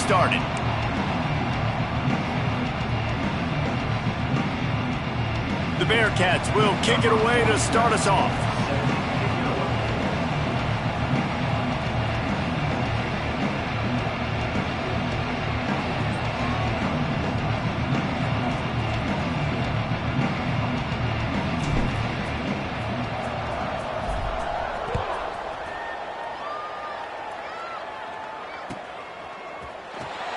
started. The Bearcats will kick it away to start us off.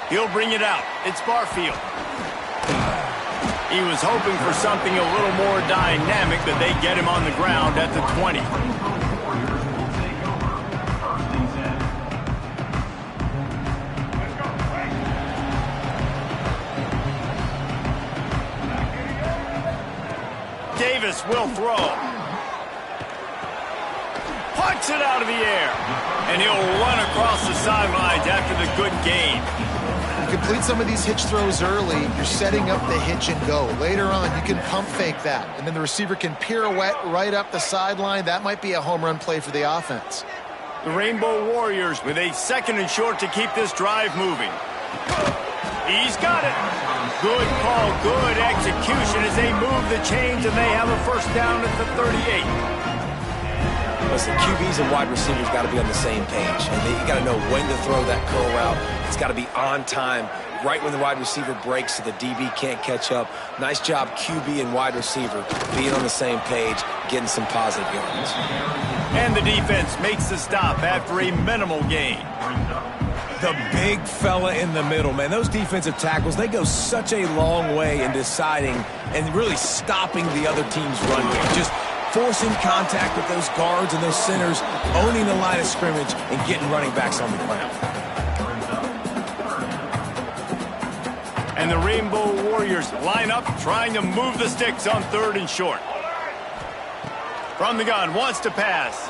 He'll bring it out. It's Barfield. He was hoping for something a little more dynamic, but they get him on the ground at the 20. Davis will throw. Pucks it out of the air. And he'll run across the sidelines after the good gain. Complete some of these hitch throws early, you're setting up the hitch and go. Later on, you can pump fake that, and then the receiver can pirouette right up the sideline. That might be a home run play for the offense. The Rainbow Warriors with a second and short to keep this drive moving. He's got it. Good call, good execution as they move the chains, and they have a first down at the 38. Listen, QBs and wide receivers got to be on the same page, and you got to know when to throw that curl route. It's got to be on time, right when the wide receiver breaks so the DB can't catch up. Nice job, QB and wide receiver, being on the same page, getting some positive yards. And the defense makes the stop after a minimal gain. The big fella in the middle, man. Those defensive tackles, they go such a long way in deciding and really stopping the other team's run game. Just forcing contact with those guards and those centers, owning the line of scrimmage, and getting running backs on the ground. And the Rainbow Warriors line up, trying to move the sticks on third and short. From the gun, wants to pass.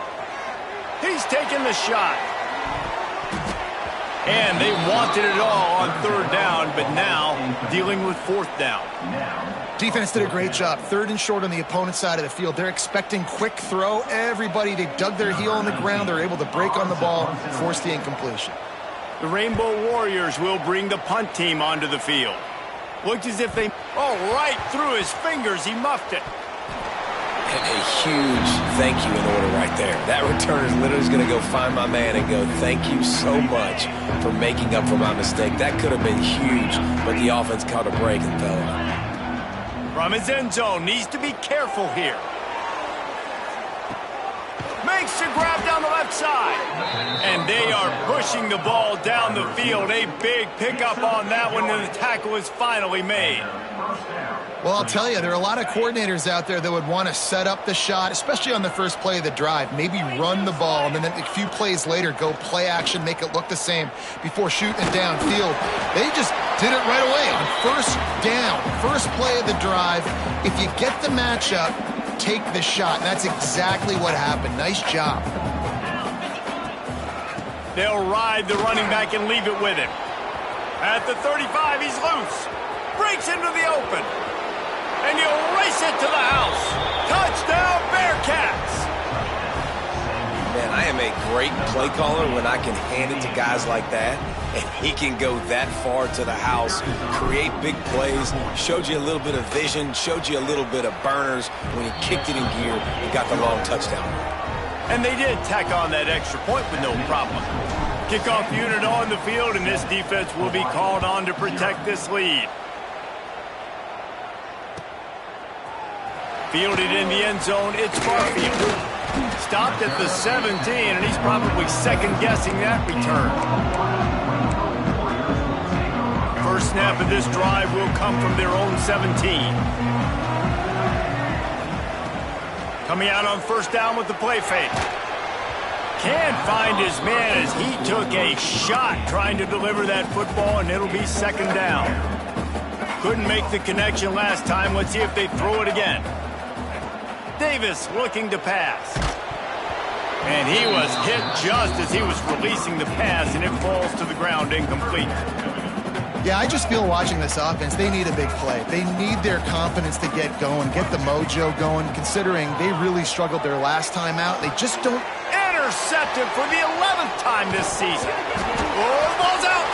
He's taking the shot. And they wanted it all on third down, but now dealing with fourth down. Defense did a great job. Third and short on the opponent's side of the field. They're expecting quick throw. Everybody, they dug their heel on the ground. They're able to break on the ball, force the incompletion. The Rainbow Warriors will bring the punt team onto the field. Looked as if they... Oh, right through his fingers. He muffed it. And a huge thank you in order right there. That returner is literally going to go find my man and go, thank you so much for making up for my mistake. That could have been huge, but the offense caught a break and fell out. From his end zone, needs to be careful here. Makes the grab down the left side. And they are pushing the ball down the field. A big pickup on that one, and the tackle is finally made. Well, I'll tell you, there are a lot of coordinators out there that would want to set up the shot, especially on the first play of the drive. Maybe run the ball, and then a few plays later, go play action, make it look the same before shooting it downfield. They just did it right away on first down, first play of the drive. If you get the matchup, take the shot. And that's exactly what happened. Nice job. They'll ride the running back and leave it with him. At the 35, he's loose. Breaks into the open. And he'll race it to the house. Touchdown, Bearcats! Man, I am a great play caller when I can hand it to guys like that. And he can go that far to the house, create big plays, showed you a little bit of vision, showed you a little bit of burners when he kicked it in gear and got the long touchdown. And they did tack on that extra point with no problem. Kickoff unit on the field, and this defense will be called on to protect this lead. Fielded in the end zone, it's Barfield. Stopped at the 17, and he's probably second-guessing that return. First snap of this drive will come from their own 17. Coming out on first down with the play fake. Can't find his man as he took a shot trying to deliver that football, and it'll be second down. Couldn't make the connection last time. Let's see if they throw it again. Davis looking to pass. And he was hit just as he was releasing the pass, and it falls to the ground incomplete. Yeah, I just feel watching this offense, they need a big play. They need their confidence to get going, get the mojo going, considering they really struggled their last time out. They just don't... Intercepted for the 11th time this season. Oh, the ball's out.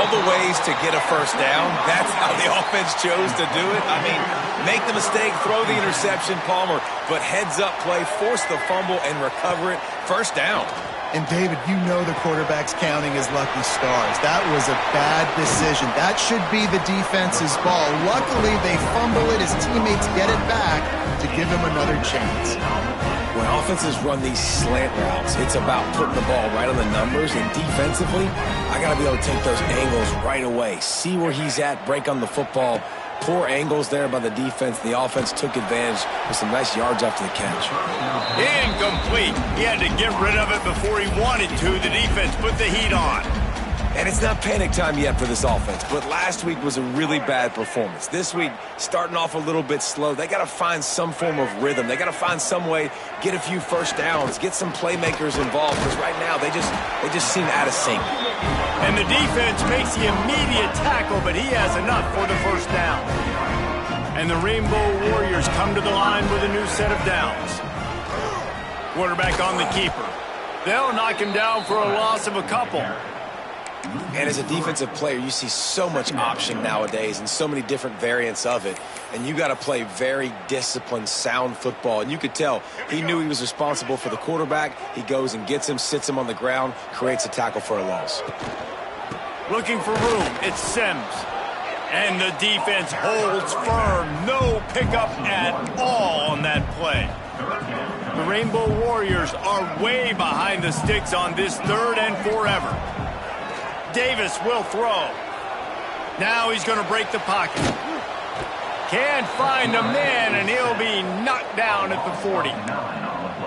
all the ways to get a first down, that's how the offense chose to do it. I mean, make the mistake, throw the interception, Palmer, but heads-up play, force the fumble, and recover it. First down. And, David, you know the quarterback's counting his lucky stars. That was a bad decision. That should be the defense's ball. Luckily, they fumble it. His teammates get it back to give him another chance. When offenses run these slant routes, it's about putting the ball right on the numbers. And defensively, I got to be able to take those angles right away. See where he's at, break on the football. Poor angles there by the defense. The offense took advantage with some nice yards after the catch. Incomplete. He had to get rid of it before he wanted to. The defense put the heat on. And it's not panic time yet for this offense, but last week was a really bad performance. This week, starting off a little bit slow. They got to find some form of rhythm. They got to find some way, get a few first downs, get some playmakers involved, because right now they just seem out of sync. And the defense makes the immediate tackle, but he has enough for the first down. And the Rainbow Warriors come to the line with a new set of downs. Quarterback on the keeper. They'll knock him down for a loss of a couple. And as a defensive player, you see so much option nowadays and so many different variants of it. And you got to play very disciplined, sound football. And you could tell he knew he was responsible for the quarterback. He goes and gets him, sits him on the ground, creates a tackle for a loss. Looking for room, it's Sims. And the defense holds firm. No pickup at all on that play. The Rainbow Warriors are way behind the sticks on this 3rd and forever. Davis will throw. Now he's going to break the pocket. Can't find a man, and he'll be knocked down at the 40.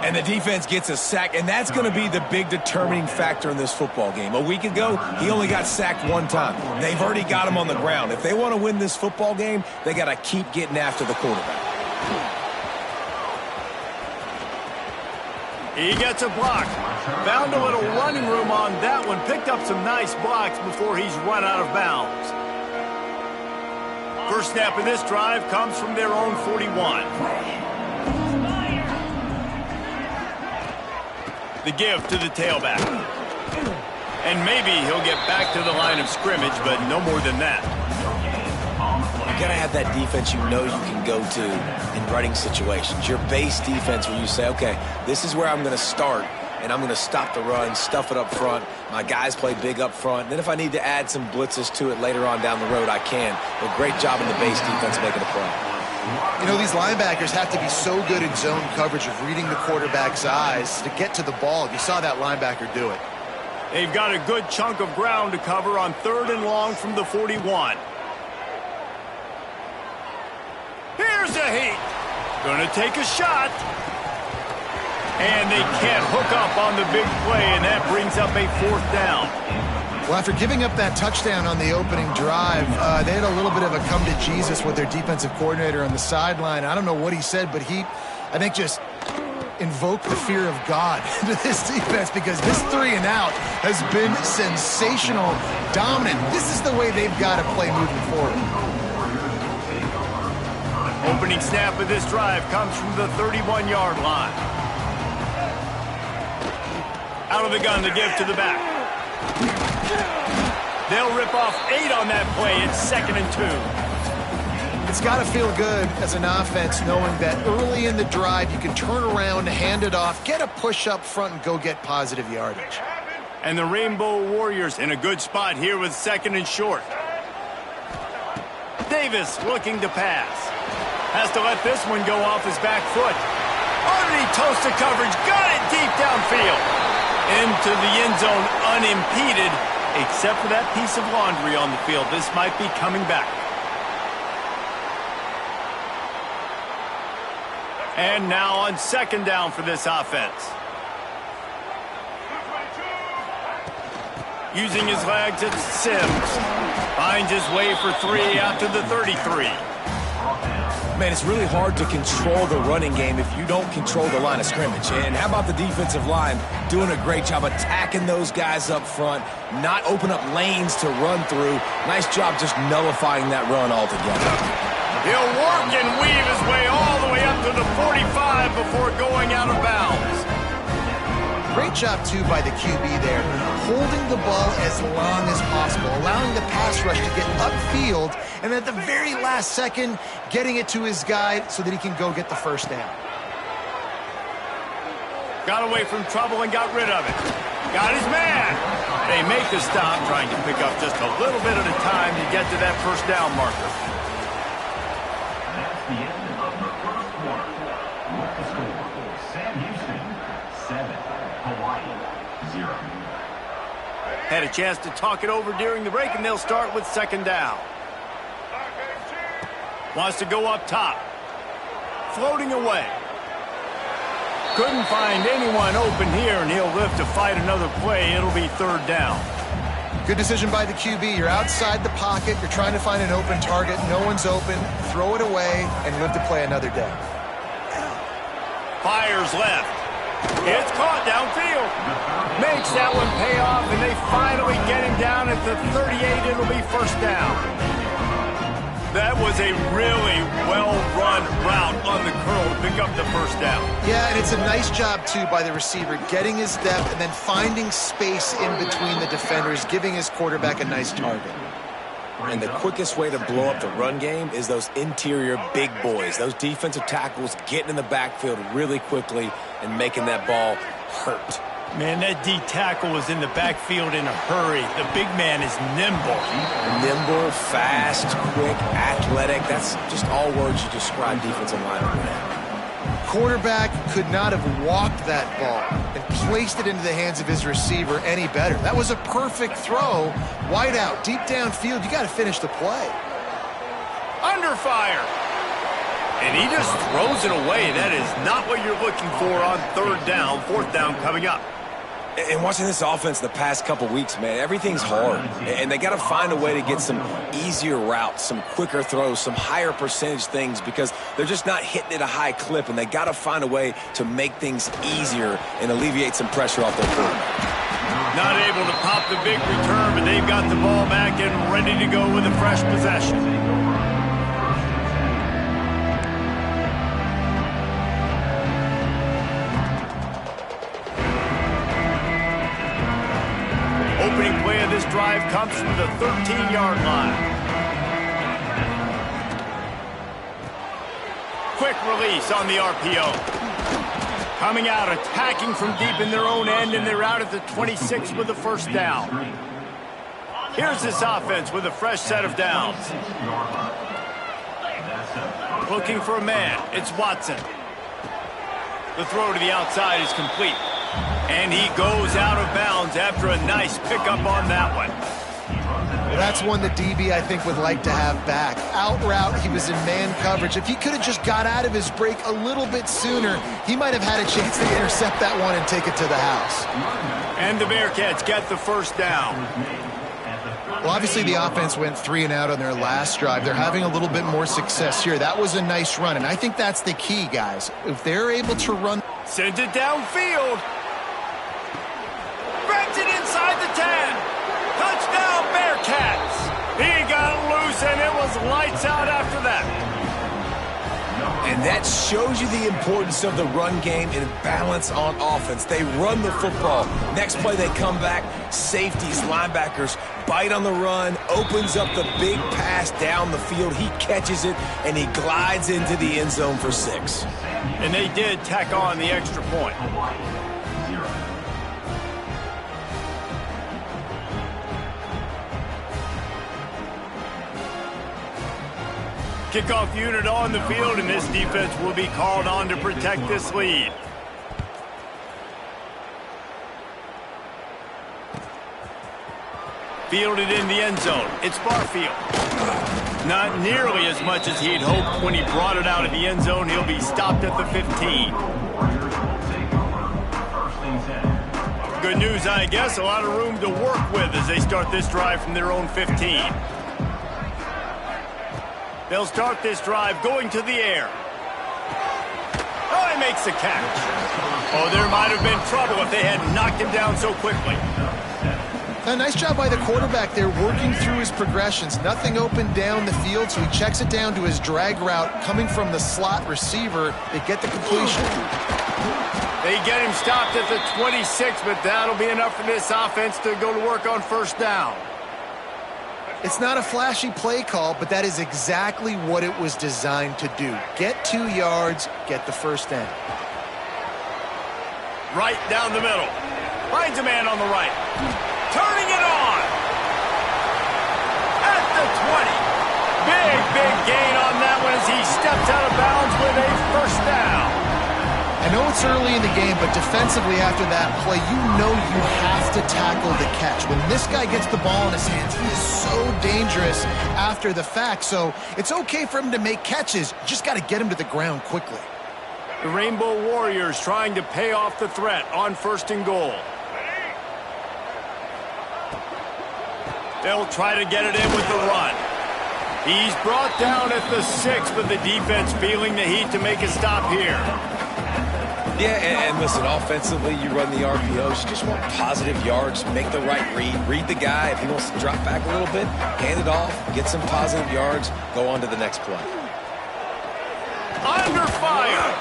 And the defense gets a sack, and that's going to be the big determining factor in this football game. A week ago, he only got sacked one time. They've already got him on the ground. If they want to win this football game, they got to keep getting after the quarterback. He gets a block. Found a little running room on that one. Picked up some nice blocks before he's run out of bounds. First snap of this drive comes from their own 41. The give to the tailback. And maybe he'll get back to the line of scrimmage, but no more than that. You got to have that defense you know you can go to in running situations. Your base defense where you say, okay, this is where I'm going to start, and I'm going to stop the run, stuff it up front. My guys play big up front. Then if I need to add some blitzes to it later on down the road, I can. But great job in the base defense making a play. You know, these linebackers have to be so good in zone coverage of reading the quarterback's eyes to get to the ball. You saw that linebacker do it. They've got a good chunk of ground to cover on 3rd and long from the 41. Here's a heat. Gonna take a shot. And they can't hook up on the big play, and that brings up a 4th down. Well, after giving up that touchdown on the opening drive, they had a little bit of a come to Jesus with their defensive coordinator on the sideline. I don't know what he said, but he, I think, just invoked the fear of God into this defense, because this 3 and out has been sensational, dominant. This is the way they've got to play moving forward. Opening snap of this drive comes from the 31-yard line. Out of the gun, the give to the back. They'll rip off 8 on that play. It's 2nd and 2. It's got to feel good as an offense knowing that early in the drive you can turn around, hand it off, get a push up front, and go get positive yardage. And the Rainbow Warriors in a good spot here with 2nd and short. Davis looking to pass. Has to let this one go off his back foot. Underneath toasted coverage. Got it deep downfield. Into the end zone unimpeded, except for that piece of laundry on the field. This might be coming back. And now on 2nd down for this offense. Using his legs, it's Sims. Finds his way for 3 out to the 33. Man, it's really hard to control the running game if you don't control the line of scrimmage. And how about the defensive line doing a great job attacking those guys up front, not open up lanes to run through. Nice job just nullifying that run altogether. He'll work and weave his way all the way up to the 45 before going out of bounds. Great job, too, by the QB there, holding the ball as long as possible, allowing the pass rush to get upfield, and at the very last second, getting it to his guy so that he can go get the first down. Got away from trouble and got rid of it. Got his man. They make the stop, trying to pick up just a little bit at a time to get to that first down marker. That's the end of the first quarter. With the score, Sam Houston 7, Hawaii 0. Had a chance to talk it over during the break, and they'll start with second down. Wants to go up top. Floating away. Couldn't find anyone open here, and he'll live to fight another play. It'll be third down. Good decision by the QB. You're outside the pocket. You're trying to find an open target. No one's open. Throw it away and live to play another day. Fires left. It's caught downfield. Makes that one pay off, and they finally get him down at the 38. It'll be first down. That was a really well-run route on the curl to pick up the first down. Yeah, and it's a nice job, too, by the receiver, getting his depth and then finding space in between the defenders, giving his quarterback a nice target. And the quickest way to blow up the run game is those interior big boys, those defensive tackles getting in the backfield really quickly and making that ball hurt. Man, that D tackle was in the backfield in a hurry. The big man is nimble. Nimble, fast, quick, athletic. That's just all words you describe defensive linemen with. Quarterback could not have walked that ball and placed it into the hands of his receiver any better. That was a perfect throw. Wide out, deep downfield. You got to finish the play. Under fire. And he just throws it away. That is not what you're looking for on third down. Fourth down coming up. And watching this offense the past couple weeks, man, everything's hard. And they got to find a way to get some easier routes, some quicker throws, some higher percentage things because they're just not hitting at a high clip. And they got to find a way to make things easier and alleviate some pressure off their quarterback. Not able to pop the big return, but they've got the ball back and ready to go with a fresh possession. Opening play of this drive comes from the 13-yard line. Quick release on the RPO. Coming out, attacking from deep in their own end, and they're out at the 26 with the first down. Here's this offense with a fresh set of downs. Looking for a man. It's Watson. The throw to the outside is complete. And he goes out of bounds after a nice pickup on that one. Well, that's one the DB, I think, would like to have back. Out route, he was in man coverage. If he could have just got out of his break a little bit sooner, he might have had a chance to intercept that one and take it to the house. And the Bearcats get the first down. Well, obviously the offense went 3 and out on their last drive. They're having a little bit more success here. That was a nice run, and I think that's the key, guys. If they're able to run... Sends it downfield. Grabs it inside the 10. Touchdown, Bearcats. He got loose, and it was lights out after that. And that shows you the importance of the run game and balance on offense. They run the football. Next play, they come back. Safeties, linebackers, bite on the run, opens up the big pass down the field. He catches it, and he glides into the end zone for 6. And they did tack on the extra point. Kickoff unit on the field, and this defense will be called on to protect this lead. Fielded in the end zone. It's Barfield. Not nearly as much as he'd hoped when he brought it out of the end zone. He'll be stopped at the 15. Good news, I guess. A lot of room to work with as they start this drive from their own 15. They'll start this drive going to the air. Oh, he makes the catch. Oh, there might have been trouble if they had knocked him down so quickly. A nice job by the quarterback there, working through his progressions. Nothing open down the field, so he checks it down to his drag route coming from the slot receiver. They get the completion. They get him stopped at the 26, but that'll be enough for this offense to go to work on first down. It's not a flashy play call, but that is exactly what it was designed to do. Get 2 yards, get the first down. Right down the middle. Finds a man on the right. Turning it on. At the 20. Big gain on that one as he steps out of bounds with a first down. I know it's early in the game, but defensively after that play, you know you have to tackle the catch. When this guy gets the ball in his hands, he is so dangerous after the fact. So it's okay for him to make catches. You just got to get him to the ground quickly. The Rainbow Warriors trying to pay off the threat on first and goal. They'll try to get it in with the run. He's brought down at the 6, but the defense feeling the heat to make a stop here. Yeah, and listen, offensively, you run the RPOs. You just want positive yards, make the right read. Read the guy. If he wants to drop back a little bit, hand it off, get some positive yards, go on to the next play. Under fire.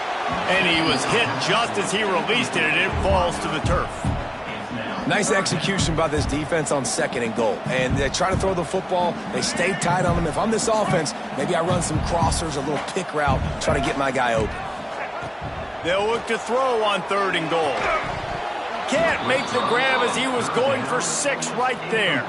And he was hit just as he released it, and it falls to the turf. Nice execution by this defense on second and goal. And they try to throw the football. They stay tight on them. If I'm this offense, maybe I run some crossers, a little pick route, try to get my guy open. They'll look to throw on third and goal. Can't make the grab as he was going for 6 right there.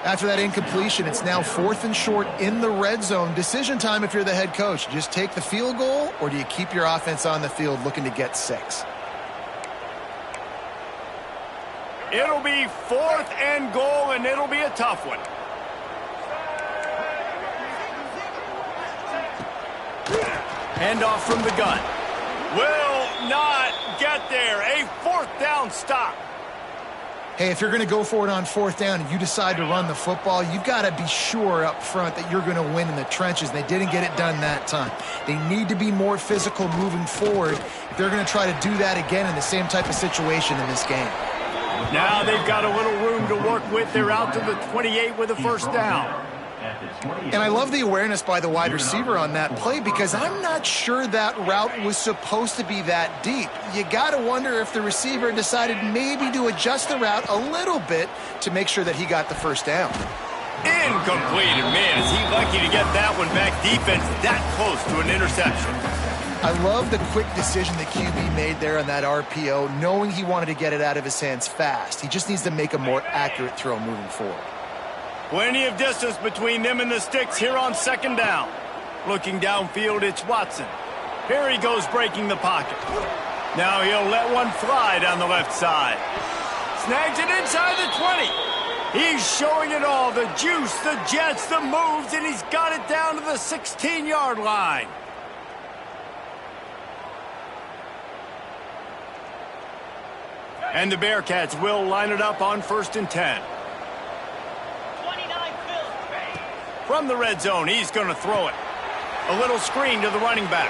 After that incompletion, it's now 4th and short in the red zone. Decision time if you're the head coach. Just take the field goal, or do you keep your offense on the field looking to get 6? It'll be 4th and goal, and it'll be a tough one. Handoff from the gun. Will not get there. A 4th down stop. Hey, if you're going to go for it on 4th down and you decide to run the football, you've got to be sure up front that you're going to win in the trenches. They didn't get it done that time. They need to be more physical moving forward if they're going to try to do that again in the same type of situation in this game. Now they've got a little room to work with. They're out to the 28 with a first down. And I love the awareness by the wide receiver on that play because I'm not sure that route was supposed to be that deep. You got to wonder if the receiver decided maybe to adjust the route a little bit to make sure that he got the first down. Incomplete, and man, is he lucky to get that one back. Defense that close to an interception. I love the quick decision the QB made there on that RPO, knowing he wanted to get it out of his hands fast. He just needs to make a more accurate throw moving forward. Plenty of distance between them and the sticks here on second down. Looking downfield, it's Watson. Here he goes breaking the pocket. Now he'll let one fly down the left side. Snags it inside the 20. He's showing it all, the juice, the jets, the moves, and he's got it down to the 16-yard line. And the Bearcats will line it up on 1st and 10. From the red zone, he's going to throw it. A little screen to the running back.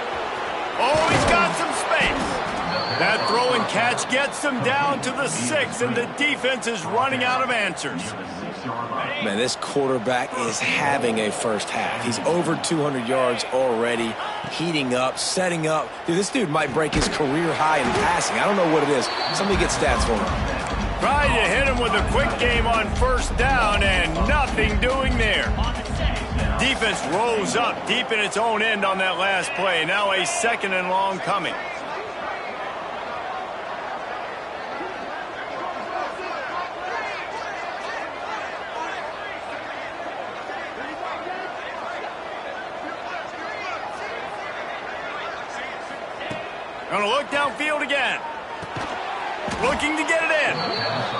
Oh, he's got some space. That throw and catch gets them down to the 6, and the defense is running out of answers. Man, this quarterback is having a first half. He's over 200 yards already, heating up, setting up. Dude, this dude might break his career high in passing. I don't know what it is. Somebody get stats for him. Tried to hit him with a quick game on first down, and nothing doing there. Defense rose up deep in its own end on that last play. Now a 2nd and long coming. Gonna look downfield again. Looking to get it in.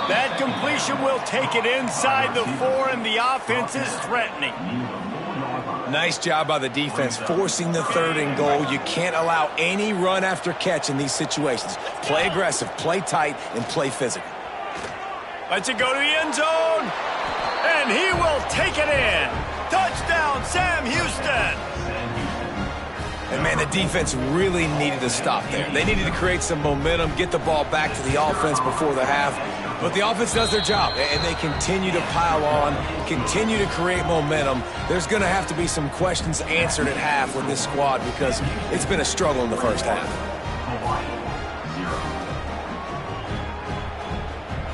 That completion will take it inside the 4, and the offense is threatening. Nice job by the defense forcing the 3rd and goal. You can't allow any run after catch in these situations. Play aggressive, play tight, and play physical. Lets it go to the end zone. And he will take it in. Touchdown, Sam Houston. And, man, the defense really needed to stop there. They needed to create some momentum, get the ball back to the offense before the half. But the offense does their job, and they continue to pile on, continue to create momentum. There's going to have to be some questions answered at half with this squad because it's been a struggle in the first half.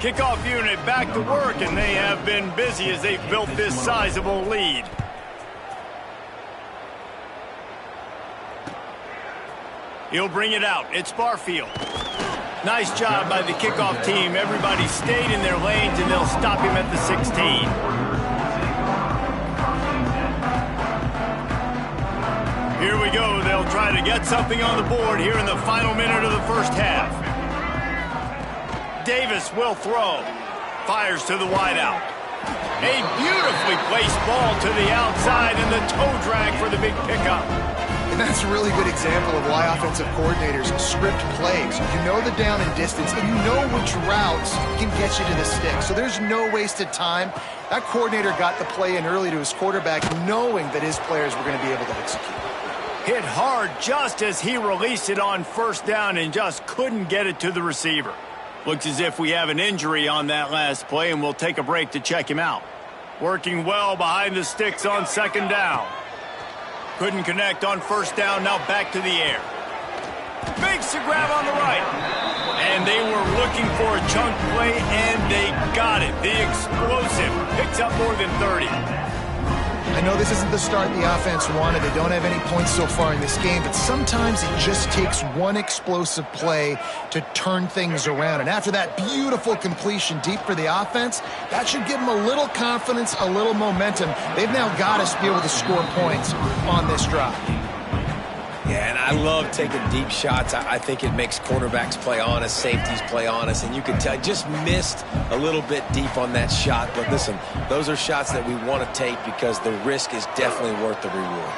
Kickoff unit back to work, and they have been busy as they've built this sizable lead. He'll bring it out. It's Barfield. Nice job by the kickoff team. Everybody stayed in their lanes, and they'll stop him at the 16. Here we go. They'll try to get something on the board here in the final minute of the first half. Davis will throw. Fires to the wideout. A beautifully placed ball to the outside, and the toe drag for the big pickup. And that's a really good example of why offensive coordinators script plays. You know the down and distance, and you know which routes can get you to the stick. So there's no wasted time. That coordinator got the play in early to his quarterback, knowing that his players were going to be able to execute. Hit hard just as he released it on first down and just couldn't get it to the receiver. Looks as if we have an injury on that last play, and we'll take a break to check him out. Working well behind the sticks on second down. Couldn't connect on first down, now back to the air. Makes the grab on the right. And they were looking for a chunk play, and they got it. The explosive picks up more than 30. I know this isn't the start the offense wanted. They don't have any points so far in this game, but sometimes it just takes one explosive play to turn things around. And after that beautiful completion deep for the offense, that should give them a little confidence, a little momentum. They've now got us to be able to score points on this drive. Yeah, and I love taking deep shots. I think it makes quarterbacks play honest, safeties play honest, and you can tell just missed a little bit deep on that shot. But listen, those are shots that we want to take because the risk is definitely worth the reward.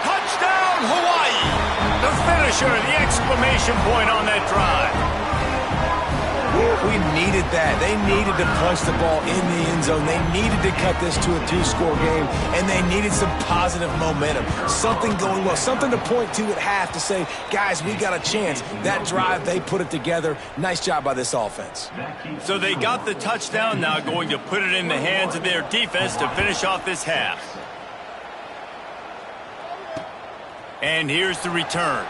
Touchdown, Hawaii! The finisher, the exclamation point on that drive. We needed that. They needed to punch the ball in the end zone. They needed to cut this to a two-score game, and they needed some positive momentum. Something going well, something to point to at half to say, guys, we got a chance. That drive, they put it together. Nice job by this offense. So they got the touchdown, now going to put it in the hands of their defense to finish off this half. And here's the return.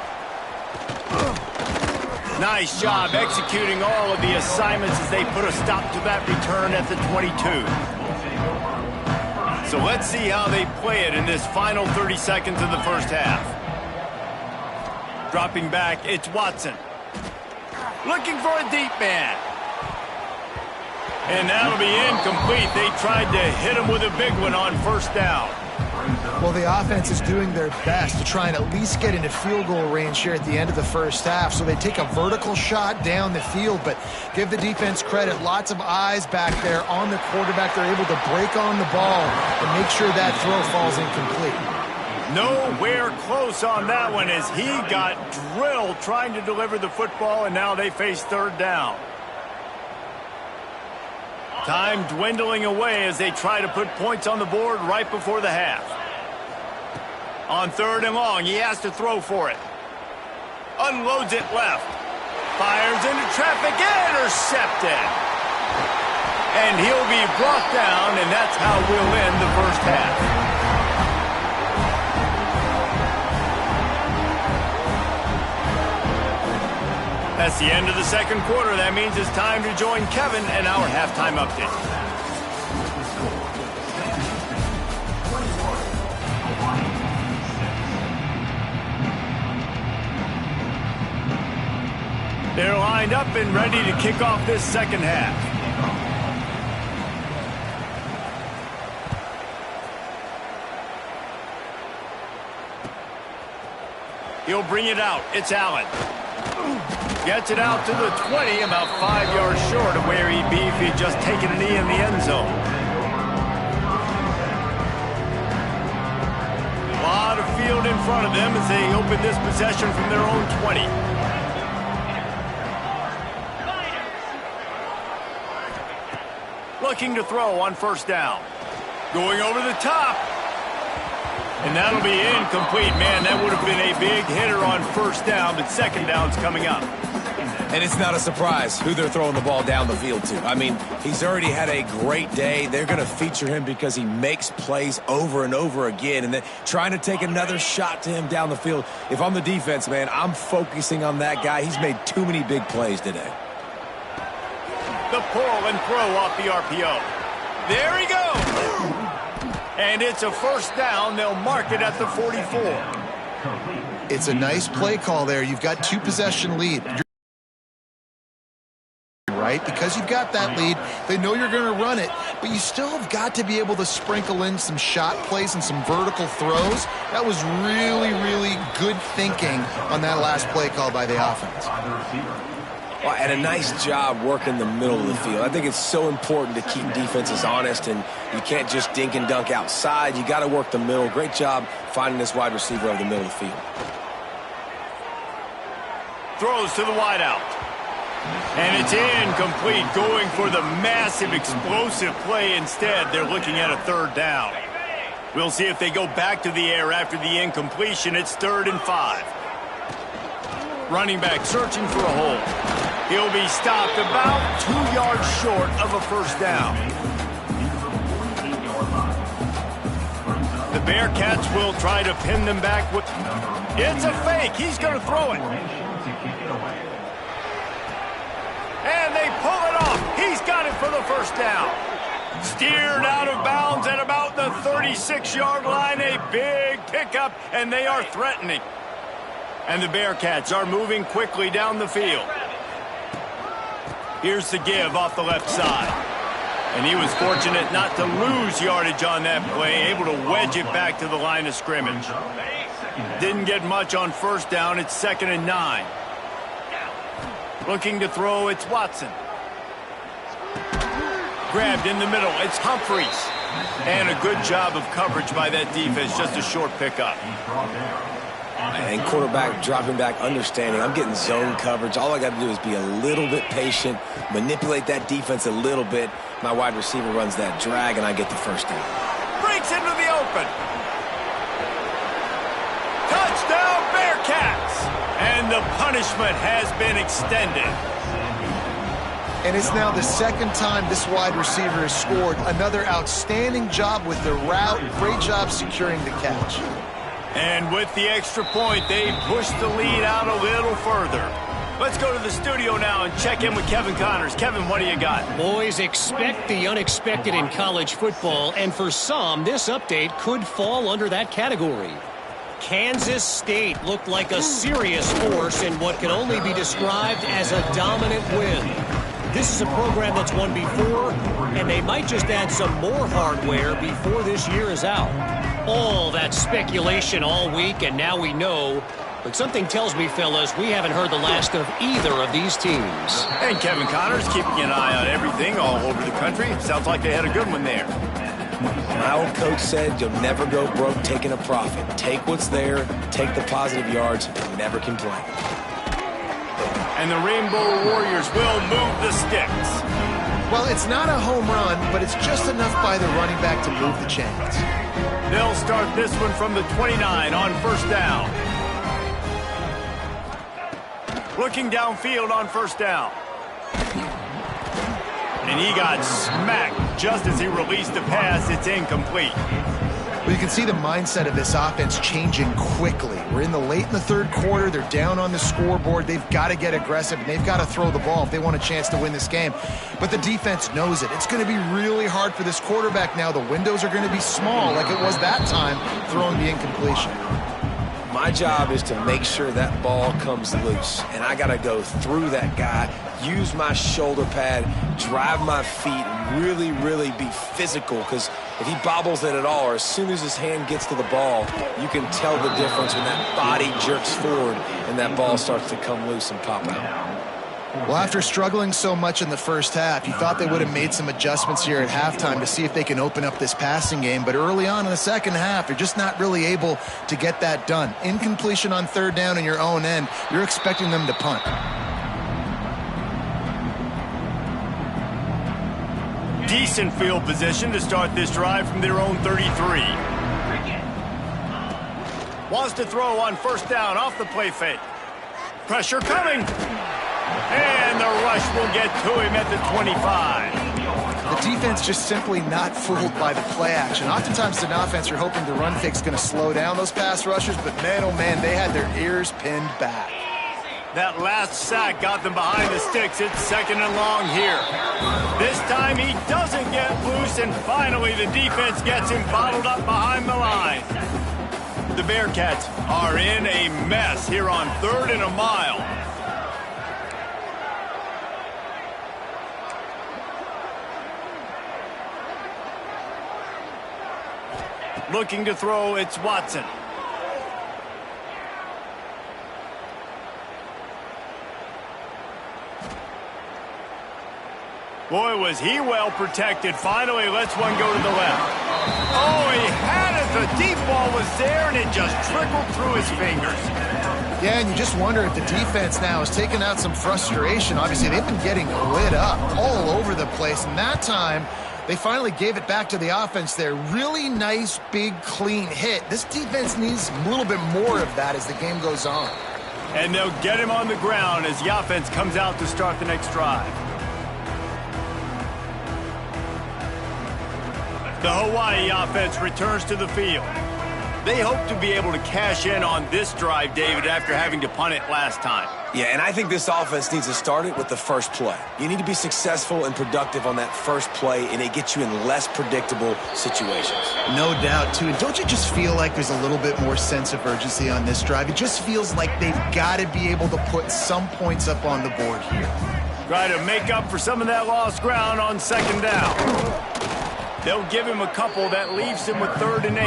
Nice job executing all of the assignments as they put a stop to that return at the 22. So let's see how they play it in this final 30 seconds of the first half. Dropping back, it's Watson. Looking for a deep man. And that'll be incomplete. They tried to hit him with a big one on first down. Well, the offense is doing their best to try and at least get into field goal range here at the end of the first half. So they take a vertical shot down the field, but give the defense credit. Lots of eyes back there on the quarterback. They're able to break on the ball and make sure that throw falls incomplete. Nowhere close on that one as he got drilled trying to deliver the football, and now they face third down. Time dwindling away as they try to put points on the board right before the half. On third and long, he has to throw for it. Unloads it left. Fires into traffic, intercepted. And he'll be brought down, and that's how we'll end the first half. That's the end of the second quarter. That means it's time to join Kevin and our halftime update. They're lined up and ready to kick off this second half. He'll bring it out. It's Allen. Gets it out to the 20, about 5 yards short of where he'd be if he'd just taken a knee in the end zone. A lot of field in front of them as they open this possession from their own 20. Looking to throw on first down. Going over the top. And that'll be incomplete. Man, that would have been a big hitter on first down, but second down's coming up. And it's not a surprise who they're throwing the ball down the field to. I mean, he's already had a great day. They're going to feature him because he makes plays over and over again. And then trying to take another shot to him down the field. If I'm the defense, man, I'm focusing on that guy. He's made too many big plays today. The pull and throw off the RPO. There he goes. And it's a first down. They'll mark it at the 44. It's a nice play call there. You've got 2-possession lead. Right? Because you've got that lead, they know you're going to run it, but you still have got to be able to sprinkle in some shot plays and some vertical throws. That was really, really good thinking on that last play call by the offense. Well, and a nice job working the middle of the field. I think it's so important to keep defenses honest, and you can't just dink and dunk outside. You got to work the middle. Great job finding this wide receiver over the middle of the field. Throws to the wideout. And it's incomplete, going for the massive explosive play instead. They're looking at a third down. We'll see if they go back to the air after the incompletion. It's 3rd and 5. Running back searching for a hole. He'll be stopped about 2 yards short of a first down. The Bearcats will try to pin them back with... It's a fake. He's going to throw it. And they pull it off. He's got it for the first down. Steered out of bounds at about the 36-yard line. A big pickup, and they are threatening. And the Bearcats are moving quickly down the field. Here's the give off the left side. And he was fortunate not to lose yardage on that play, able to wedge it back to the line of scrimmage. Didn't get much on first down. It's 2nd and 9. Looking to throw, it's Watson. Grabbed in the middle, it's Humphreys. And a good job of coverage by that defense, just a short pickup. And quarterback dropping back, understanding I'm getting zone coverage. All I got to do is be a little bit patient, manipulate that defense a little bit. My wide receiver runs that drag, and I get the first down. Breaks into the open. Touchdown, Bearcats! And the punishment has been extended. And it's now the 2nd time this wide receiver has scored. Another outstanding job with the route. Great job securing the catch. And with the extra point, they push the lead out a little further. Let's go to the studio now and check in with Kevin Connors. Kevin, what do you got? Boys, expect the unexpected in college football, and for some, this update could fall under that category. Kansas State looked like a serious force in what can only be described as a dominant win. This is a program that's won before, and they might just add some more hardware before this year is out. All that speculation all week, and now we know. But something tells me, fellas, we haven't heard the last of either of these teams. And Kevin Connors keeping an eye on everything all over the country. Sounds like they had a good one there. My old coach said you'll never go broke taking a profit. Take what's there, take the positive yards, and never complain. And the Rainbow Warriors will move the sticks. Well, it's not a home run, but it's just enough by the running back to move the chains. They'll start this one from the 29 on first down. Looking downfield on first down. And he got smacked just as he released the pass. It's incomplete. Well, you can see the mindset of this offense changing quickly. We're in the late in the 3rd quarter. They're down on the scoreboard. They've got to get aggressive, and they've got to throw the ball if they want a chance to win this game. But the defense knows it. It's going to be really hard for this quarterback now. The windows are going to be small like it was that time throwing the incompletion. My job is to make sure that ball comes loose, and I got to go through that guy, use my shoulder pad, drive my feet, and really, really be physical, because if he bobbles it at all, or as soon as his hand gets to the ball, you can tell the difference when that body jerks forward and that ball starts to come loose and pop out. Well, after struggling so much in the first half, you thought they would have made some adjustments here at halftime to see if they can open up this passing game. But early on in the second half, they're just not really able to get that done. Incompletion on third down in your own end, you're expecting them to punt. Decent field position to start this drive from their own 33. Wants to throw on first down off the play fake. Pressure coming. And the rush will get to him at the 25. The defense just simply not fooled by the play action. Oftentimes in offense, you're hoping the run fake's going to slow down those pass rushers, but man, oh man, they had their ears pinned back. That last sack got them behind the sticks. It's 2nd and long here. This time he doesn't get loose, and finally the defense gets him bottled up behind the line. The Bearcats are in a mess here on 3rd and a mile. Looking to throw, it's Watson. Boy, was he well protected. Finally lets one go to the left. Oh, he had it. The deep ball was there, and it just trickled through his fingers. Yeah, and you just wonder if the defense now has taken out some frustration. Obviously, they've been getting lit up all over the place, and that time they finally gave it back to the offense there. Really nice, big, clean hit. This defense needs a little bit more of that as the game goes on. And they'll get him on the ground as the offense comes out to start the next drive. The Hawaii offense returns to the field. They hope to be able to cash in on this drive, David, after having to punt it last time. Yeah, and I think this offense needs to start it with the first play. You need to be successful and productive on that first play, and it gets you in less predictable situations. No doubt, too. And don't you just feel like there's a little bit more sense of urgency on this drive? It just feels like they've got to be able to put some points up on the board here. Try to make up for some of that lost ground on 2nd down. They'll give him a couple. That leaves him with 3rd and 8.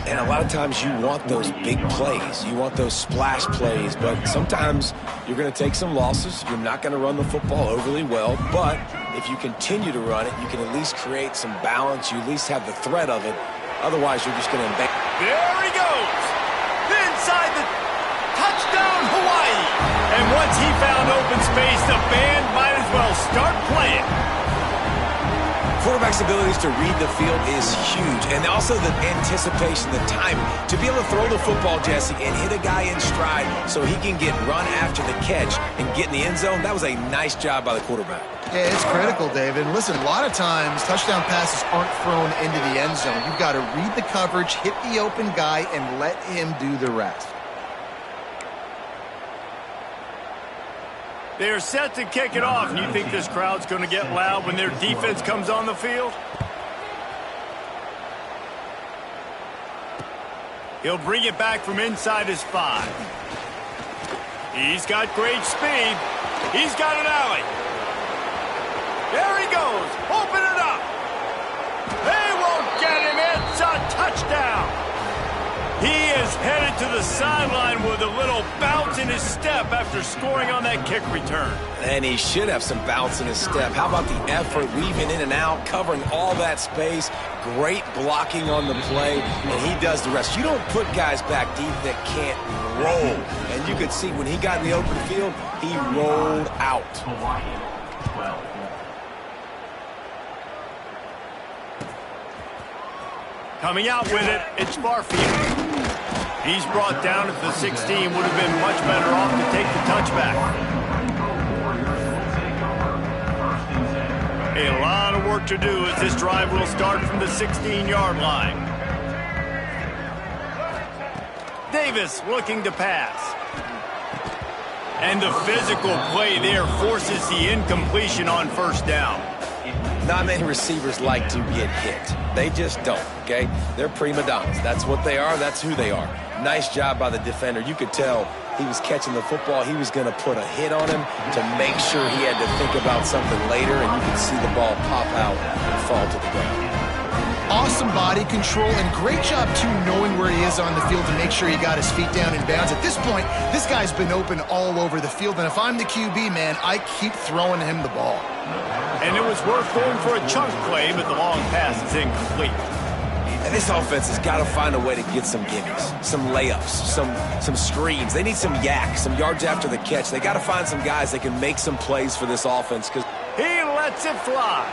And a lot of times you want those big plays. You want those splash plays, but sometimes you're going to take some losses. You're not going to run the football overly well, but if you continue to run it, you can at least create some balance. You at least have the threat of it. Otherwise, you're just going to embarrass. There he goes. Inside the touchdown, Hawaii. And once he found open space, the band might as well start playing. Quarterback's abilities to read the field is huge, and also the anticipation, the timing. To be able to throw the football, Jesse, and hit a guy in stride so he can get run after the catch and get in the end zone, that was a nice job by the quarterback. Yeah, it's critical, David. And listen, a lot of times touchdown passes aren't thrown into the end zone. You've got to read the coverage, hit the open guy, and let him do the rest. They're set to kick it off. And you think this crowd's going to get loud when their defense comes on the field? He'll bring it back from inside his 5. He's got great speed. He's got an alley. There he goes. Open it up. They won't get him. It's a touchdown. He is headed to the sideline with a little bounce in his step after scoring on that kick return. And he should have some bounce in his step. How about the effort, weaving in and out, covering all that space, great blocking on the play, and he does the rest. You don't put guys back deep that can't roll. And you could see when he got in the open field, he rolled out. Coming out with it, it's Barfield. He's brought down at the 16. Would have been much better off to take the touchback. A lot of work to do as this drive will start from the 16-yard line. Davis looking to pass. And the physical play there forces the incompletion on 1st down. Not many receivers like to get hit. They just don't, okay? They're prima donnas. That's what they are. That's who they are. Nice job by the defender. You could tell he was catching the football. He was going to put a hit on him to make sure he had to think about something later, and you could see the ball pop out and fall to the ground. Awesome body control and great job, too, knowing where he is on the field to make sure he got his feet down in bounds. At this point, this guy's been open all over the field, and if I'm the QB, man, I keep throwing him the ball. And it was worth going for a chunk play, but the long pass is incomplete. And this offense has got to find a way to get some gimmies, some layups, some screens. They need some yak, some yards after the catch. They got to find some guys that can make some plays for this offense. Because he lets it fly.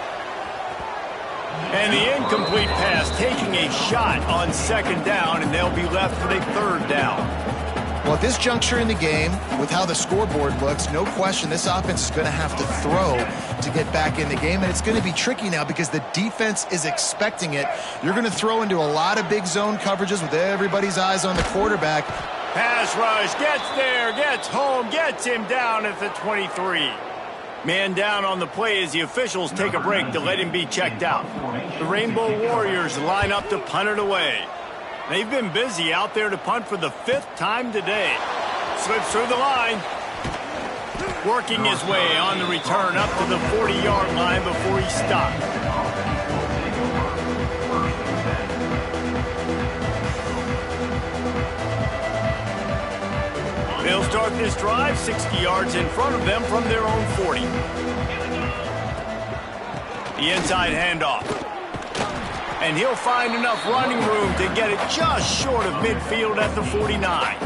And the incomplete pass taking a shot on 2nd down, and they'll be left with a 3rd down. Well, at this juncture in the game, with how the scoreboard looks, no question this offense is going to have to throw to get back in the game, and it's going to be tricky now because the defense is expecting it. You're going to throw into a lot of big zone coverages with everybody's eyes on the quarterback. Pass rush, gets there, gets home, gets him down at the 23. Man down on the play as the officials take a break to let him be checked out. The Rainbow Warriors line up to punt it away. They've been busy out there to punt for the 5th time today. Slips through the line. Working his way on the return up to the 40-yard line before he stopped. They'll start this drive 60 yards in front of them from their own 40. The inside handoff. And he'll find enough running room to get it just short of midfield at the 49.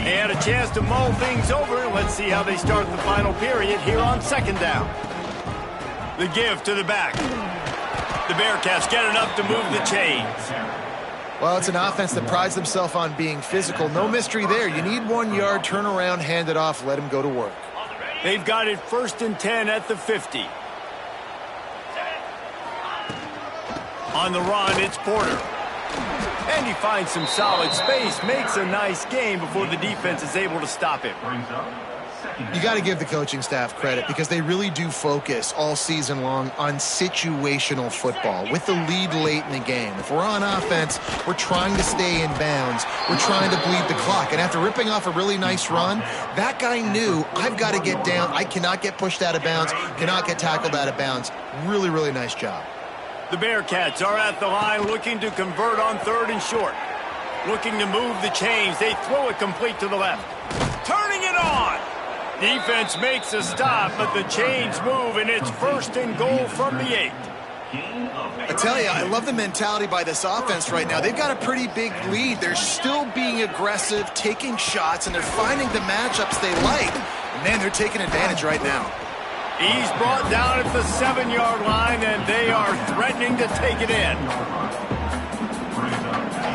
They had a chance to mull things over. Let's see how they start the final period here on 2nd down. The give to the back. The Bearcats get enough to move the chains. Well, it's an offense that prides themselves on being physical. No mystery there. You need 1 yard, turn around, hand it off, let them go to work. They've got it 1st and 10 at the 50. On the run, it's Porter. And he finds some solid space, makes a nice game before the defense is able to stop him. You got to give the coaching staff credit because they really do focus all season long on situational football with the lead late in the game. If we're on offense, we're trying to stay in bounds. We're trying to bleed the clock. And after ripping off a really nice run, that guy knew, I've got to get down. I cannot get pushed out of bounds, cannot get tackled out of bounds. Really, really nice job. The Bearcats are at the line looking to convert on 3rd and short. Looking to move the chains. They throw it complete to the left. Turning it on. Defense makes a stop, but the chains move, and it's 1st and goal from the 8. I tell you, I love the mentality by this offense right now. They've got a pretty big lead. They're still being aggressive, taking shots, and they're finding the matchups they like. And man, they're taking advantage right now. He's brought down at the 7-yard line, and they are threatening to take it in.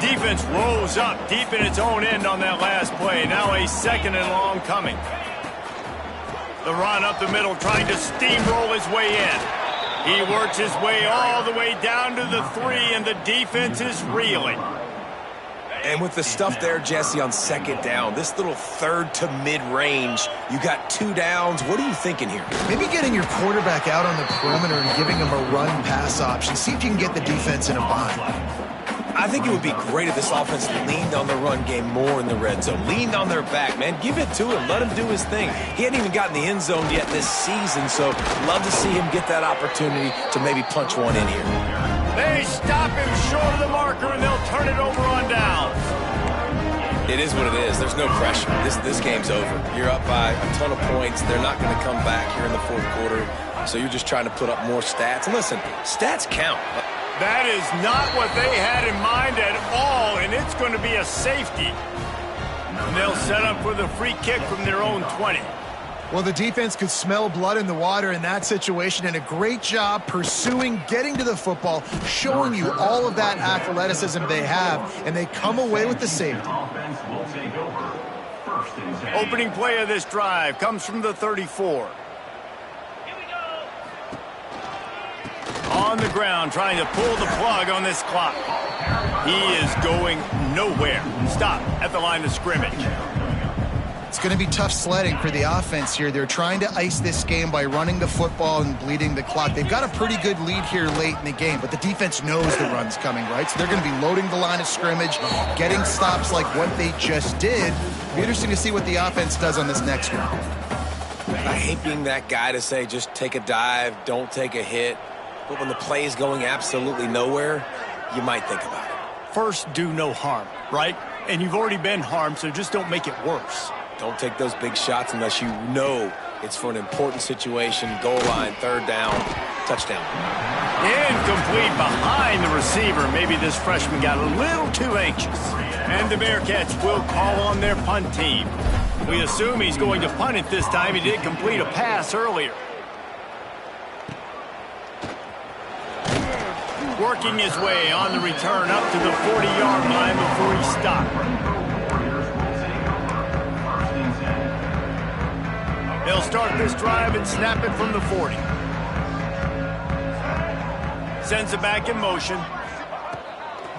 Defense rose up deep in its own end on that last play. Now a 2nd and long coming. The run up the middle, trying to steamroll his way in. He works his way all the way down to the 3, and the defense is reeling. And with the stuff there, Jesse, on 2nd down, this little 3rd to mid-range, you got 2 downs. What are you thinking here? Maybe getting your quarterback out on the perimeter and giving him a run-pass option. See if you can get the defense in a bind. I think it would be great if this offense leaned on the run game more in the red zone. Leaned on their back, man. Give it to him. Let him do his thing. He hadn't even gotten the end zone yet this season, so love to see him get that opportunity to maybe punch one in here. They stop him short of the marker, and they'll turn it over on downs. It is what it is. There's no pressure. This game's over. You're up by a ton of points. They're not going to come back here in the 4th quarter, so you're just trying to put up more stats. And listen, stats count. That is not what they had in mind at all, and it's going to be a safety. And they'll set up for the free kick from their own 20. Well, the defense could smell blood in the water in that situation, and a great job pursuing, getting to the football, showing you all of that athleticism they have, and they come away with the safety. Opening play of this drive comes from the 34. On the ground, trying to pull the plug on this clock. He is going nowhere. Stop at the line of scrimmage. It's going to be tough sledding for the offense here. They're trying to ice this game by running the football and bleeding the clock. They've got a pretty good lead here late in the game, but the defense knows the run's coming, right? So they're going to be loading the line of scrimmage, getting stops like what they just did. It'll be interesting to see what the offense does on this next one. I hate being that guy to say just take a dive, don't take a hit. But when the play is going absolutely nowhere, you might think about it. First, do no harm, right? And you've already been harmed, so just don't make it worse. Don't take those big shots unless you know it's for an important situation. Goal line, 3rd down, touchdown. Incomplete behind the receiver. Maybe this freshman got a little too anxious. And the Bearcats will call on their punt team. We assume he's going to punt it this time. He did complete a pass earlier. working his way on the return up to the 40-yard line before he stopped. They'll start this drive and snap it from the 40. Sends it back in motion.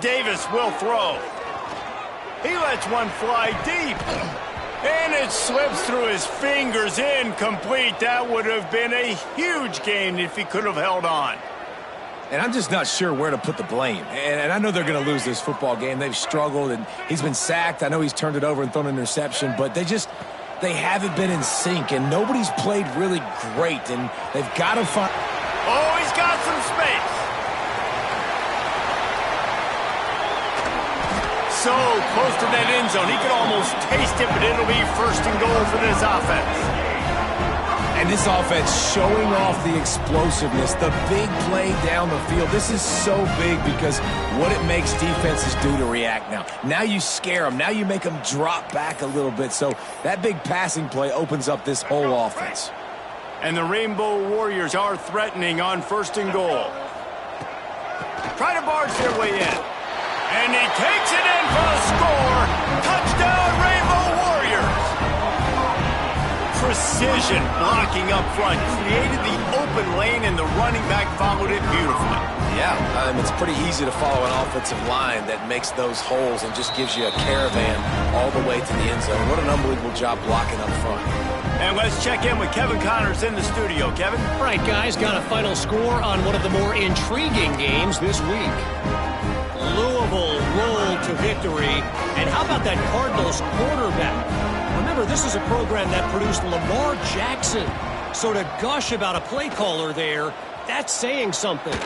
Davis will throw. He lets one fly deep. And it slips through his fingers, incomplete. That would have been a huge gain if he could have held on. And I'm just not sure where to put the blame. And I know they're going to lose this football game. They've struggled, and he's been sacked. I know he's turned it over and thrown an interception, but they haven't been in sync, and nobody's played really great, and they've got to find... Oh, he's got some space. So close to that end zone. He could almost taste it, but it'll be 1st and goal for this offense. And this offense showing off the explosiveness, the big play down the field. This is so big because what it makes defenses do to react now. Now you scare them. Now you make them drop back a little bit. So that big passing play opens up this whole offense. And the Rainbow Warriors are threatening on 1st and goal. Try to barge their way in. And he takes it in for a score. Touchdown, Rainbow Warriors. Precision blocking up front. Created the open lane, and the running back followed it beautifully. Yeah, it's pretty easy to follow an offensive line that makes those holes and just gives you a caravan all the way to the end zone. What an unbelievable job blocking up front. And let's check in with Kevin Connors in the studio. Kevin? All right, guys, got a final score on one of the more intriguing games this week. Louisville rolled to victory. And how about that Cardinals quarterback? Remember, this is a program that produced Lamar Jackson. So to gush about a play caller there, that's saying something.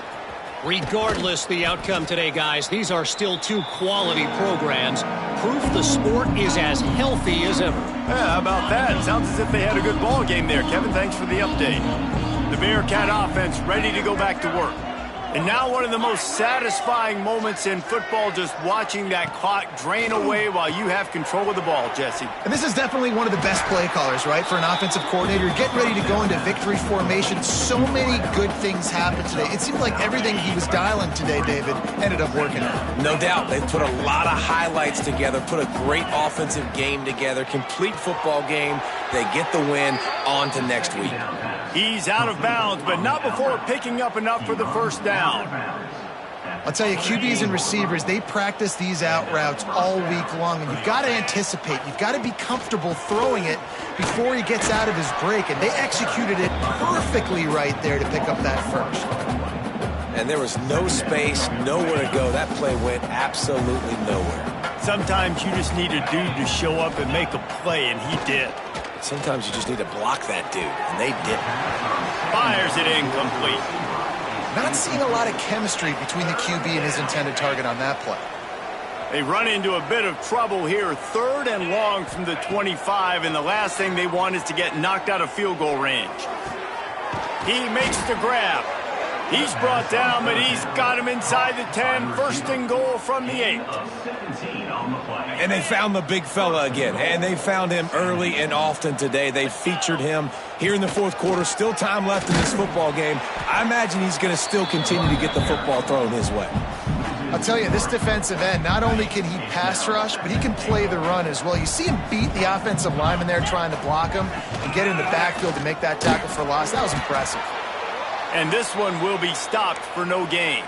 Regardless the outcome today, guys, these are still two quality programs. Proof the sport is as healthy as ever. Yeah, how about that? Sounds as if they had a good ball game there. Kevin, thanks for the update. The Bearcat offense ready to go back to work. And now one of the most satisfying moments in football, just watching that clock drain away while you have control of the ball, Jesse. And this is definitely one of the best play callers, right, for an offensive coordinator. Getting ready to go into victory formation. So many good things happened today. It seemed like everything he was dialing today, David, ended up working out. No doubt. They've put a lot of highlights together, put a great offensive game together, complete football game. They get the win. On to next week. He's out of bounds, but not before picking up enough for the 1st down. I'll tell you, QBs and receivers, they practice these out routes all week long, and you've got to anticipate. You've got to be comfortable throwing it before he gets out of his break, and they executed it perfectly right there to pick up that first. And there was no space, nowhere to go. That play went absolutely nowhere. Sometimes you just need a dude to show up and make a play, and he did. Sometimes you just need to block that dude, and they didn't. Fires it incomplete. Not seeing a lot of chemistry between the QB and his intended target on that play. They run into a bit of trouble here. 3rd and long from the 25, and the last thing they want is to get knocked out of field goal range. He makes the grab. He's brought down, but he's got him inside the 10. 1st and goal from the 8. And they found the big fella again, and they found him early and often today. They featured him here in the 4th quarter. Still time left in this football game. I imagine he's going to still continue to get the football thrown his way. I'll tell you, this defensive end, not only can he pass rush, but he can play the run as well. You see him beat the offensive lineman there trying to block him and get in the backfield to make that tackle for loss. That was impressive. And this one will be stopped for no gain.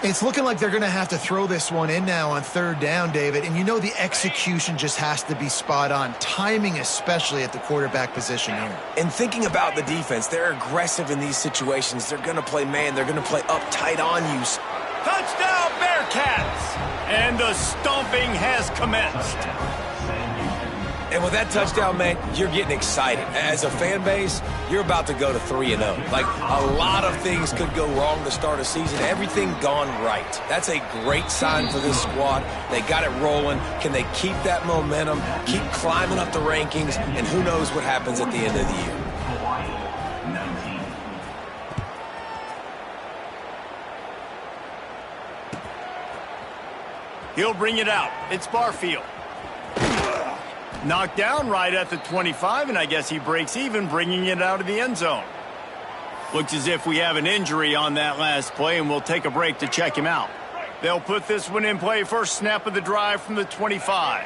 It's looking like they're going to have to throw this one in now on 3rd down, David. And you know the execution just has to be spot on. Timing especially at the quarterback position here. And thinking about the defense, they're aggressive in these situations. They're going to play man. They're going to play up tight on you. Touchdown, Bearcats! And the stomping has commenced. And with that touchdown, man, you're getting excited. As a fan base, you're about to go to 3-0. Like, a lot of things could go wrong to start a season. Everything gone right. That's a great sign for this squad. They got it rolling. Can they keep that momentum, keep climbing up the rankings, and who knows what happens at the end of the year. He'll bring it out. It's Barfield. Knocked down right at the 25, and I guess he breaks even, bringing it out of the end zone. Looks as if we have an injury on that last play, and we'll take a break to check him out. They'll put this one in play. First snap of the drive from the 25.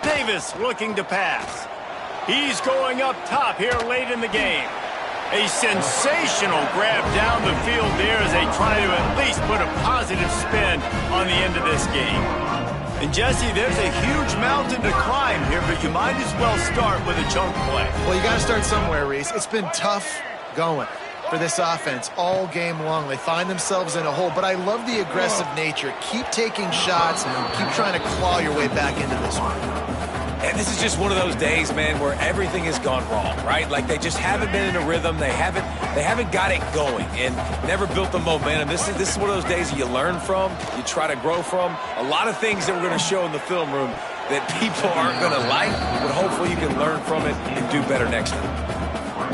Davis looking to pass. He's going up top here late in the game. A sensational grab down the field there as they try to at least put a positive spin on the end of this game. And, Jesse, there's a huge mountain to climb here, but you might as well start with a chunk play. Well, you got to start somewhere, Reese. It's been tough going for this offense all game long. They find themselves in a hole, but I love the aggressive nature. Keep taking shots, keep trying to claw your way back into this one. And this is just one of those days, man, where everything has gone wrong, right? Like they just haven't been in a rhythm. They haven't got it going and never built the momentum. This is one of those days that you learn from, you try to grow from. A lot of things that we're going to show in the film room that people aren't going to like, but hopefully you can learn from it and do better next time.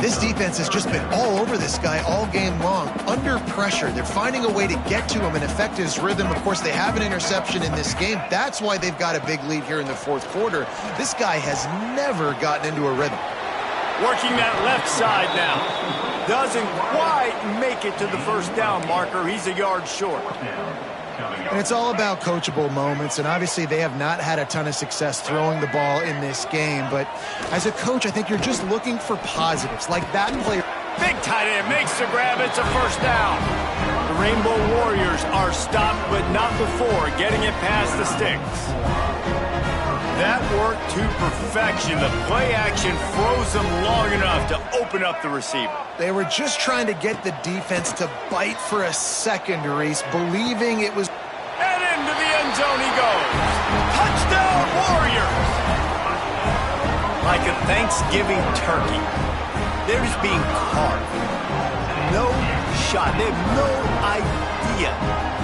This defense has just been all over this guy all game long. Under pressure, they're finding a way to get to him and affect his rhythm. Of course, they have an interception in this game. That's why they've got a big lead here in the fourth quarter. This guy has never gotten into a rhythm. Working that left side now. Doesn't quite make it to the first down marker. He's a yard short. And it's all about coachable moments, and obviously they have not had a ton of success throwing the ball in this game. But as a coach, I think you're just looking for positives, like that play. Big tight end makes the grab. It's a first down. The Rainbow Warriors are stopped, but not before getting it past the sticks. That worked to perfection. The play action froze them long enough to open up the receiver. They were just trying to get the defense to bite for a second, Reese, believing it was. And into the end zone he goes. Touchdown, Warriors! Like a Thanksgiving turkey, they're just being carved. No shot. They have no idea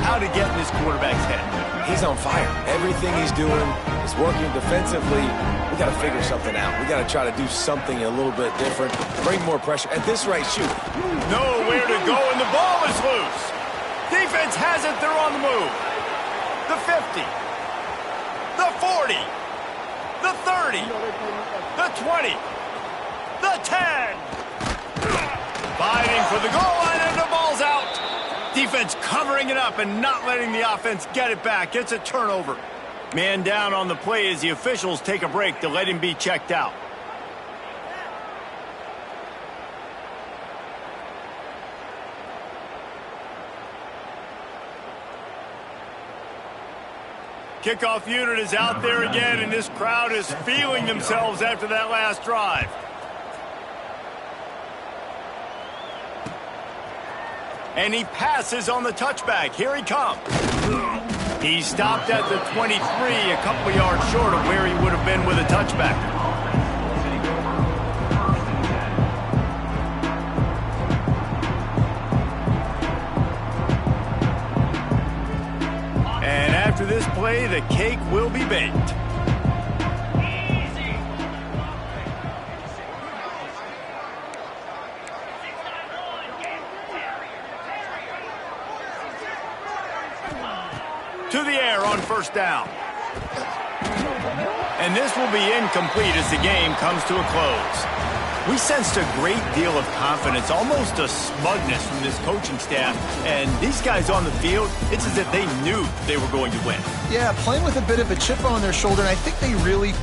how to get in this quarterback's head. He's on fire. Everything he's doing is working defensively. We got to figure something out. We got to try to do something a little bit different. Bring more pressure. At this rate, shoot. Nowhere to go, and the ball is loose. Defense has it. They're on the move. The 50. The 40. The 30. The 20. The 10. Fighting for the goal line, and the ball's out. Defense covering it up and not letting the offense get it back. It's a turnover. Man down on the play as the officials take a break to let him be checked out. Kickoff unit is out there again, and this crowd is feeling themselves after that last drive. And he passes on the touchback. Here he comes. He stopped at the 23, a couple of yards short of where he would have been with a touchback. And after this play, the cake will be baked. To the air on first down. And this will be incomplete as the game comes to a close. We sensed a great deal of confidence, almost a smugness from this coaching staff. And these guys on the field, it's as if they knew they were going to win. Yeah, playing with a bit of a chip on their shoulder, and I think they really